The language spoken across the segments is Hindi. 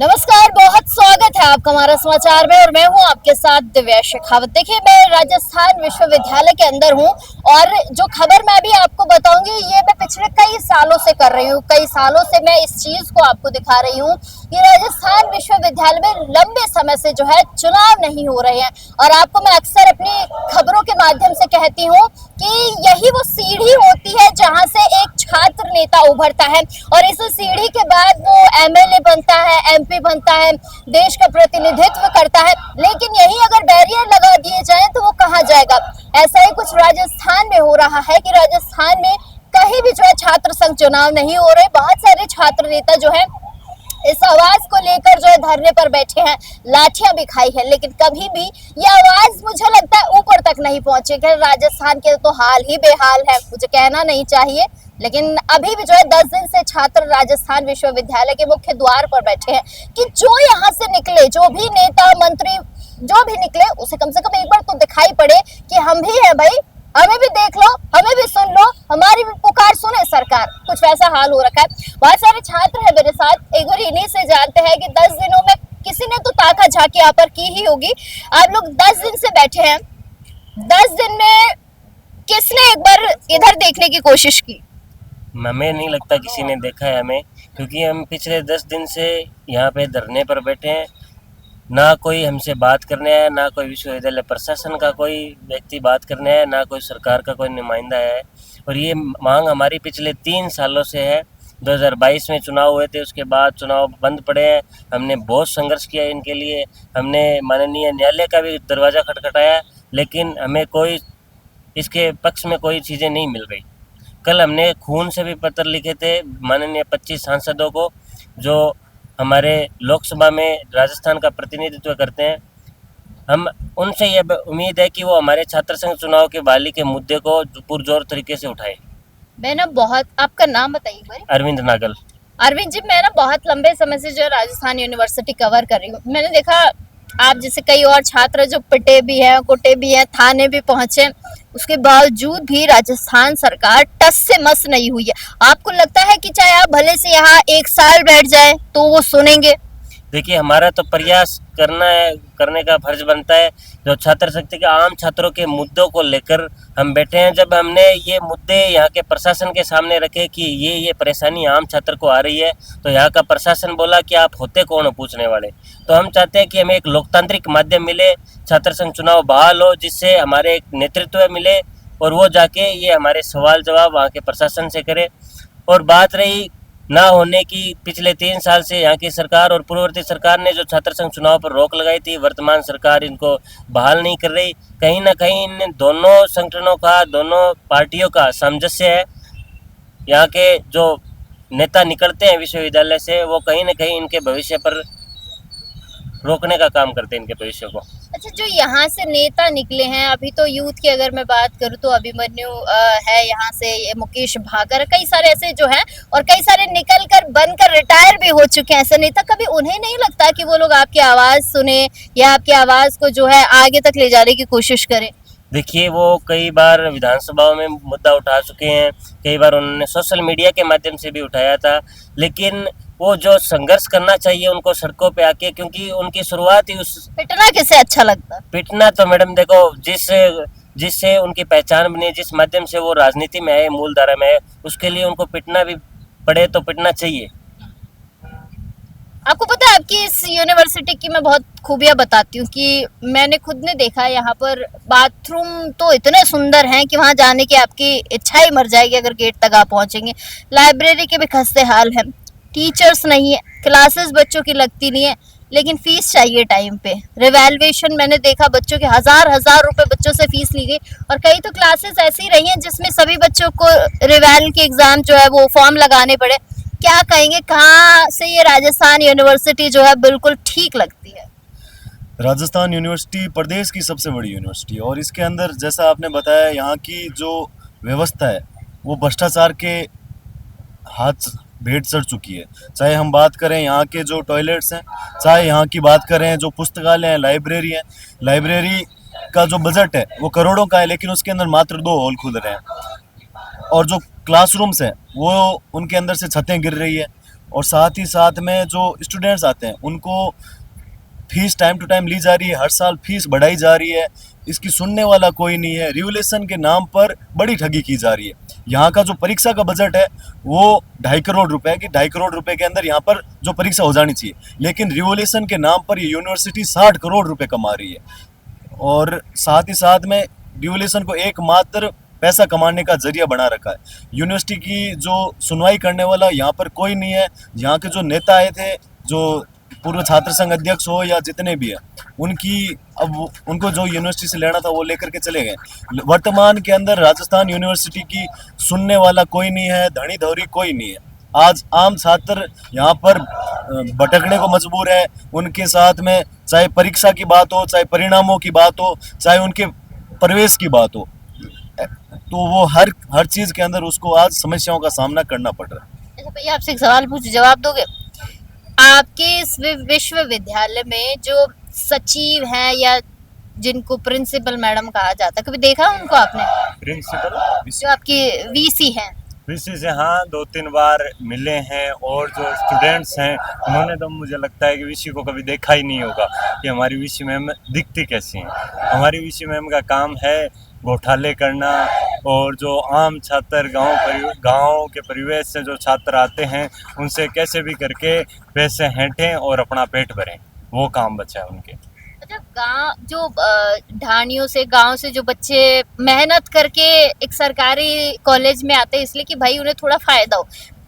नमस्कार, बहुत स्वागत है आपका हमारा समाचार में और मैं हूं आपके साथ दिव्या शेखावत। देखिए, मैं राजस्थान विश्वविद्यालय के अंदर हूं और जो खबर मैं भी आपको बताऊंगी ये मैं पिछले कई सालों से कर रही हूं। कई सालों से मैं इस चीज को आपको दिखा रही हूं कि राजस्थान विश्वविद्यालय में लंबे समय से जो है चुनाव नहीं हो रहे हैं। और आपको मैं अक्सर अपनी खबरों के माध्यम से कहती हूँ कि यही वो सीढ़ी होती है जहाँ से एक छात्र नेता उभरता है और इस सीढ़ी के बाद वो एमएलए बनता है, एमपी बनता है, देश का प्रतिनिधित्व करता है। लेकिन यही अगर बैरियर लगा दिए जाए तो वो कहाँ जाएगा। ऐसा ही कुछ राजस्थान में हो रहा है कि राजस्थान में कहीं भी जो है छात्र संघ चुनाव नहीं हो रहे। बहुत सारे छात्र नेता जो है इस आवाज को लेकर जो है धरने पर बैठे हैं, लाठियां भी खाई है, लेकिन कभी भी ये आवाज मुझे लगता है ऊपर तक नहीं पहुंची। राजस्थान के तो हाल ही बेहाल है, मुझे कहना नहीं चाहिए, लेकिन अभी भी जो है 10 दिन से छात्र राजस्थान विश्वविद्यालय के मुख्य द्वार पर बैठे हैं कि जो यहाँ से निकले, जो भी नेता मंत्री जो भी निकले, उसे कम से कम एक बार तो दिखाई पड़े कि हम भी हैं भाई, हमें भी देख लो, हमें भी सुन लो, हमारी भी पुकार सुने सरकार। कुछ वैसा हाल हो रखा है। बहुत सारे छात्र हैं मेरे साथ, एक बार इन्हीं से जानते हैं कि 10 दिनों में किसी ने तो ताका झाकी यहाँ पर की ही होगी। आप लोग 10 दिन से बैठे हैं, 10 दिन में किसने एक बार इधर देखने की कोशिश की? हमें नहीं लगता किसी ने देखा है हमें, क्योंकि हम पिछले 10 दिन से यहाँ पे धरने पर बैठे हैं। ना कोई हमसे बात करने आया, ना कोई विश्वविद्यालय प्रशासन का कोई व्यक्ति बात करने आया, ना कोई सरकार का कोई नुमाइंदा है। और ये मांग हमारी पिछले 3 सालों से है। 2022 में चुनाव हुए थे, उसके बाद चुनाव बंद पड़े हैं। हमने बहुत संघर्ष किया इनके लिए, हमने माननीय न्यायालय का भी दरवाज़ा खटखटाया, लेकिन हमें कोई इसके पक्ष में कोई चीज़ें नहीं मिल रही। कल हमने खून से भी पत्र लिखे थे माननीय 25 सांसदों को, जो हमारे लोकसभा में राजस्थान का प्रतिनिधित्व करते हैं। हम उनसे ये उम्मीद है कि वो हमारे छात्र संघ चुनाव के बहाली के मुद्दे को पुरजोर तरीके से उठाए। मैं ना बहुत, आपका नाम बताइए भाई। अरविंद नागल। अरविंद जी, मैं ना बहुत लंबे समय से जो राजस्थान यूनिवर्सिटी कवर कर रही हूँ। मैंने देखा आप जैसे कई और छात्र जो पिटे भी हैं, कुटे भी हैं, थाने भी पहुंचे, उसके बावजूद भी राजस्थान सरकार टस से मस नहीं हुई है। आपको लगता है कि चाहे आप भले से यहाँ 1 साल बैठ जाए तो वो सुनेंगे? देखिए, हमारा तो प्रयास करने का फर्ज बनता है। जो छात्र शक्ति के आम छात्रों के मुद्दों को लेकर हम बैठे हैं। जब हमने ये मुद्दे यहाँ के प्रशासन के सामने रखे कि ये परेशानी आम छात्र को आ रही है, तो यहाँ का प्रशासन बोला कि आप होते कौन हो पूछने वाले। तो हम चाहते हैं कि हमें एक लोकतांत्रिक माध्यम मिले, छात्र संघ चुनाव बहाल हो, जिससे हमारे एक नेतृत्व मिले और वो जाके ये हमारे सवाल जवाब वहाँ के प्रशासन से करे। और बात रही ना होने की, पिछले 3 साल से यहाँ की सरकार और पूर्ववर्ती सरकार ने जो छात्र संघ चुनाव पर रोक लगाई थी, वर्तमान सरकार इनको बहाल नहीं कर रही। कहीं ना कहीं इन दोनों संगठनों का, दोनों पार्टियों का सामंजस्य है। यहाँ के जो नेता निकलते हैं विश्वविद्यालय से, वो कहीं ना कहीं इनके भविष्य पर रोकने का काम करते हैं, इनके भविष्य को। अच्छा, जो यहाँ से नेता निकले हैं, अभी तो यूथ की अगर मैं बात करूँ तो अभिमन्यु है यहाँ से, ये मुकेश भाकर, कई सारे ऐसे जो हैं, और कई सारे निकल कर बनकर रिटायर भी हो चुके हैं ऐसे नेता। कभी उन्हें नहीं लगता कि वो लोग आपकी आवाज़ सुने या आपकी आवाज़ को जो है आगे तक ले जाने की कोशिश करें? देखिए, वो कई बार विधानसभाओं में मुद्दा उठा चुके हैं, कई बार उन्होंने सोशल मीडिया के माध्यम से भी उठाया था, लेकिन वो जो संघर्ष करना चाहिए उनको सड़कों पे आके, क्योंकि उनकी शुरुआत ही उस पिटना किसे अच्छा लगता है? पिटना तो मैडम देखो, जिससे उनकी पहचान बनी, जिस माध्यम से वो राजनीति में है, मूल धारा में है, उसके लिए उनको पिटना भी पड़े तो पिटना चाहिए। आपको पता है, आपकी इस यूनिवर्सिटी की मैं बहुत खूबियां बताती हूँ कि मैंने खुद ने देखा है। यहाँ पर बाथरूम तो इतने सुंदर हैं कि वहाँ जाने की आपकी इच्छा ही मर जाएगी अगर गेट तक आप पहुँचेंगे। लाइब्रेरी के भी खस्ते हाल हैं, टीचर्स नहीं है, क्लासेस बच्चों की लगती नहीं है, लेकिन फीस चाहिए टाइम पे। रिवैल्यूएशन मैंने देखा, बच्चों के हजार रुपए बच्चों से फीस ली गई, और कई तो क्लासेस ऐसी रही हैं जिसमें सभी बच्चों को रिवैल के एग्जाम जो है वो फॉर्म लगाने पड़े। क्या कहेंगे, कहाँ से ये राजस्थान यूनिवर्सिटी जो है बिल्कुल ठीक लगती है? राजस्थान यूनिवर्सिटी प्रदेश की सबसे बड़ी यूनिवर्सिटी है और इसके अंदर जैसा आपने बताया, यहाँ की जो व्यवस्था है वो भ्रष्टाचार के हाथ भेंट चढ़ चुकी है। चाहे हम बात करें यहाँ के जो टॉयलेट्स हैं, चाहे यहाँ की बात करें जो पुस्तकालय हैं, लाइब्रेरी है। लाइब्रेरी का जो बजट है वो करोड़ों का है, लेकिन उसके अंदर मात्र 2 हॉल खुल रहे हैं। और जो क्लासरूम्स हैं वो उनके अंदर से छतें गिर रही है। और साथ ही साथ में जो स्टूडेंट्स आते हैं उनको फीस टाइम टू टाइम ली जा रही है, हर साल फीस बढ़ाई जा रही है, इसकी सुनने वाला कोई नहीं है। रिवोल्यूशन के नाम पर बड़ी ठगी की जा रही है। यहाँ का जो परीक्षा का बजट है वो 2.5 करोड़ रुपए की, 2.5 करोड़ रुपए के अंदर यहाँ पर जो परीक्षा हो जानी चाहिए, लेकिन रिवोल्यूशन के नाम पर ये यूनिवर्सिटी 60 करोड़ रुपए कमा रही है। और साथ ही साथ में रिवोल्यूशन को एकमात्र पैसा कमाने का जरिया बना रखा है। यूनिवर्सिटी की जो सुनवाई करने वाला यहाँ पर कोई नहीं है। यहाँ के जो नेता आए थे, जो पूर्व छात्र संघ अध्यक्ष हो या जितने भी हैं, उनको जो यूनिवर्सिटी से लेना था वो लेकर के चले गए। वर्तमान के अंदर राजस्थान यूनिवर्सिटी की सुनने वाला कोई नहीं है, धनी धौरी कोई नहीं है। आज आम छात्र यहाँ पर भटकने को मजबूर है। उनके साथ में चाहे परीक्षा की बात हो, चाहे परिणामों की बात हो, चाहे उनके प्रवेश की बात हो, तो वो हर चीज के अंदर उसको आज समस्याओं का सामना करना पड़ रहा है। अच्छा भैया, आपसे एक सवाल पूछूं, जवाब दोगे? आपके इस विश्वविद्यालय में जो सचिव हैं या जिनको प्रिंसिपल मैडम कहा जाता है, कभी देखा उनको आपने? प्रिंसिपल जो आपकी वीसी हैं। वीसी से हाँ 2-3 बार मिले हैं, और जो स्टूडेंट्स हैं उन्होंने तो मुझे लगता है कि वीसी को कभी देखा ही नहीं होगा कि हमारी वीसी मैम दिखती कैसी हैं। हमारी वीसी मैम का काम है घोटाले करना, और जो आम छात्र गांव के परिवेश से जो छात्र आते हैं उनसे कैसे भी करके पैसे हेंटें और अपना पेट भरें, वो काम बचा है उनके। अच्छा, गांव जो ढाणियों से, गांव से जो बच्चे मेहनत करके एक सरकारी कॉलेज में आते हैं इसलिए कि भाई उन्हें थोड़ा फायदा हो,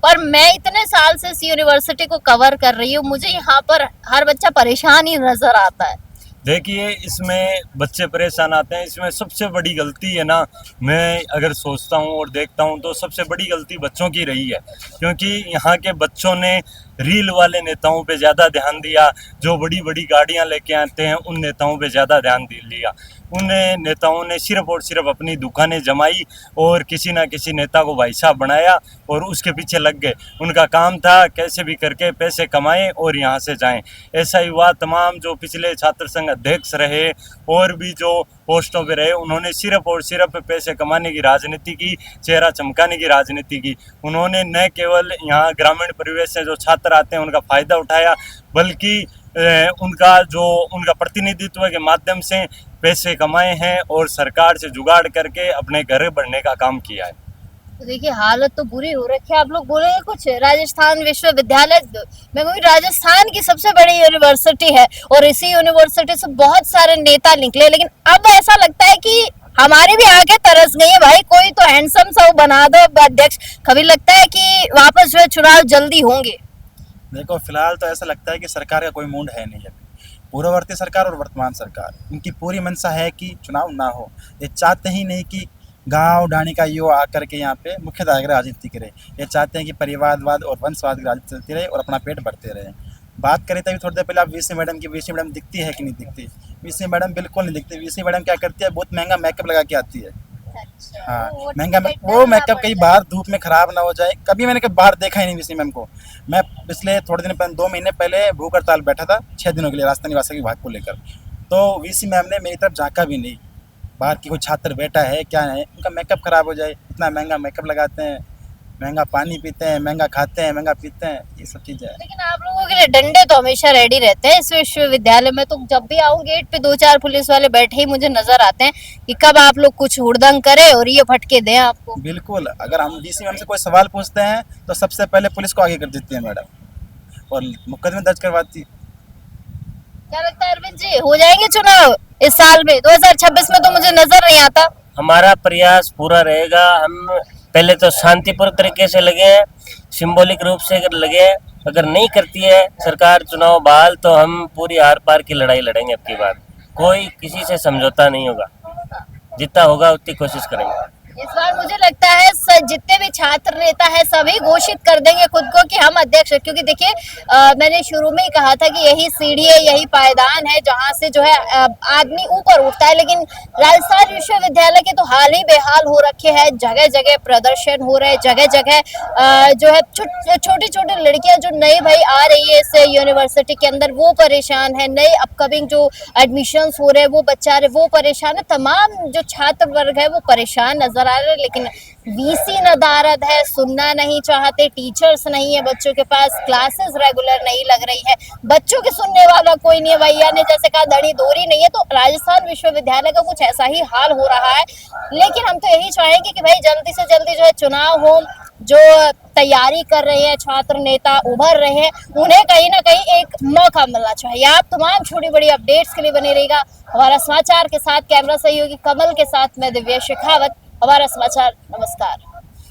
पर मैं इतने साल से इस यूनिवर्सिटी को कवर कर रही हूँ, मुझे यहाँ पर हर बच्चा परेशान ही नजर आता है। देखिए, इसमें बच्चे परेशान आते हैं, इसमें सबसे बड़ी गलती है ना, मैं अगर सोचता हूँ और देखता हूँ तो सबसे बड़ी गलती बच्चों की रही है, क्योंकि यहाँ के बच्चों ने रील वाले नेताओं पे ज़्यादा ध्यान दिया, जो बड़ी बड़ी गाड़ियाँ लेके आते हैं उन नेताओं पे ज़्यादा ध्यान लिया। उन नेताओं ने सिर्फ और सिर्फ अपनी दुकानें जमाई और किसी ना किसी नेता को भाई साहब बनाया और उसके पीछे लग गए। उनका काम था कैसे भी करके पैसे कमाएं और यहाँ से जाएं। ऐसा ही हुआ, तमाम जो पिछले छात्र संघ अध्यक्ष रहे और भी जो पोस्टों पे रहे, उन्होंने सिर्फ और सिर्फ पैसे कमाने की राजनीति की, चेहरा चमकाने की राजनीति की। उन्होंने न केवल यहाँ ग्रामीण परिवेश से जो छात्र आते हैं उनका फ़ायदा उठाया, बल्कि उनका प्रतिनिधित्व के माध्यम से पैसे कमाए हैं और सरकार से जुगाड़ करके अपने घर बढ़ने का काम किया है। तो देखिए, हालत तो बुरी हो रखी है। आप लोग बोलेंगे कुछ? राजस्थान विश्वविद्यालय, मैं कहूँगी राजस्थान की सबसे बड़ी यूनिवर्सिटी है और इसी यूनिवर्सिटी से बहुत सारे नेता निकले, लेकिन अब ऐसा लगता है कि हमारी भी आगे तरस गई है। भाई कोई तो हैंडसम सा बना दो अध्यक्ष। कभी लगता है कि वापस जो है चुनाव जल्दी होंगे? देखो, फिलहाल तो ऐसा लगता है कि सरकार का कोई मूड है नहीं अभी। पूर्ववर्ती सरकार और वर्तमान सरकार, इनकी पूरी मंशा है कि चुनाव ना हो। ये चाहते ही नहीं कि गांव ढाणी का युवा आकर के यहाँ पे मुख्यधारा राजनीति करे। ये चाहते हैं कि परिवारवाद और वंशवाद की राजनीति चलती रहे और अपना पेट भरते रहे। बात करें तभी थोड़ी देर पहले आप वीसी मैडम की, वीसी मैडम दिखती है कि नहीं दिखती? वीसी मैडम बिल्कुल नहीं दिखती। वीसी मैडम क्या करती है, बहुत महंगा मेकअप लगा के आती है। हाँ, महंगा वो मेकअप कहीं बाहर धूप में खराब ना हो जाए। कभी मैंने कभी बाहर देखा ही नहीं वीसी मैम को। मैं पिछले थोड़े दिन पहले, 2 महीने पहले भूख हड़ताल बैठा था 6 दिनों के लिए राजस्थान निवासी विभाग को लेकर, तो वीसी मैम ने मेरी तरफ झांका भी नहीं। बाहर की कोई छात्र बैठा है क्या है, उनका मेकअप खराब हो जाए, इतना महंगा मेकअप लगाते हैं, महंगा पानी पीते हैं, महंगा खाते हैं, महंगा पीते हैं, ये सब चीज़ें हैं। लेकिन आप लोगों के लिए डंडे तो हमेशा रेडी रहते हैं इस विश्वविद्यालय में। तो जब भी आऊँ गेट पे 2-4 पुलिस वाले बैठे ही मुझे नजर आते हैं कि कब आप लोग कुछ हुड़दंग करें और ये फटके दें आपको। बिल्कुल, अगर हम वीसी मैम से कोई सवाल पूछते हैं तो सबसे पहले पुलिस को आगे कर देती है मैडम और मुकदमे दर्ज करवाती है। क्या लगता है अरविंद जी, हो जाएंगे चुनाव इस साल में? 2026 में तो मुझे नजर नहीं आता। हमारा प्रयास पूरा रहेगा। हम पहले तो शांतिपूर्ण तरीके से लगे हैं, सिंबॉलिक रूप से अगर लगे हैं। अगर नहीं करती है सरकार चुनाव बहाल तो हम पूरी आर पार की लड़ाई लड़ेंगे। अब की बार कोई किसी से समझौता नहीं होगा, जितना होगा उतनी कोशिश करेंगे। इस बार मुझे लगता है जितने भी छात्र नेता है सभी घोषित कर देंगे खुद को कि हम अध्यक्ष हैं। क्योंकि देखिए, मैंने शुरू में ही कहा था कि यही सीढ़ी है, यही पायदान है जहां से जो है आदमी ऊपर उठता है। लेकिन राजस्थान विश्वविद्यालय के तो हाल ही बेहाल हो रखे हैं। जगह जगह प्रदर्शन हो रहे हैं, जगह जगह जो है छोटी छोटी लड़कियां जो नई भाई आ रही है इस यूनिवर्सिटी के अंदर, वो परेशान है। नए अपकमिंग जो एडमिशन हो रहे हैं वो बच्चा रहे वो परेशान है। तमाम जो छात्र वर्ग है वो परेशान नजर आ रहे हैं। लेकिन वीसी नदारद है, सुनना नहीं चाहते, टीचर्स नहीं है बच्चों के पास, क्लासेस रेगुलर नहीं लग रही है, बच्चों के सुनने वाला कोई नहीं है। भैया ने जैसे कहा दड़ी दोरी नहीं है, तो राजस्थान विश्वविद्यालय का कुछ ऐसा ही हाल हो रहा है। लेकिन हम तो यही चाहेंगे कि भाई जल्दी से जल्दी जो है चुनाव हो, जो तैयारी कर रहे हैं छात्र नेता उभर रहे हैं, उन्हें कहीं ना कहीं एक मौका मिलना चाहिए। आप तमाम छोटी बड़ी अपडेट्स के लिए बने रहेगा हमारा समाचार के साथ। कैमरा सहयोगी कमल के साथ मैं दिव्या शेखावत, हमारा समाचार। नमस्कार।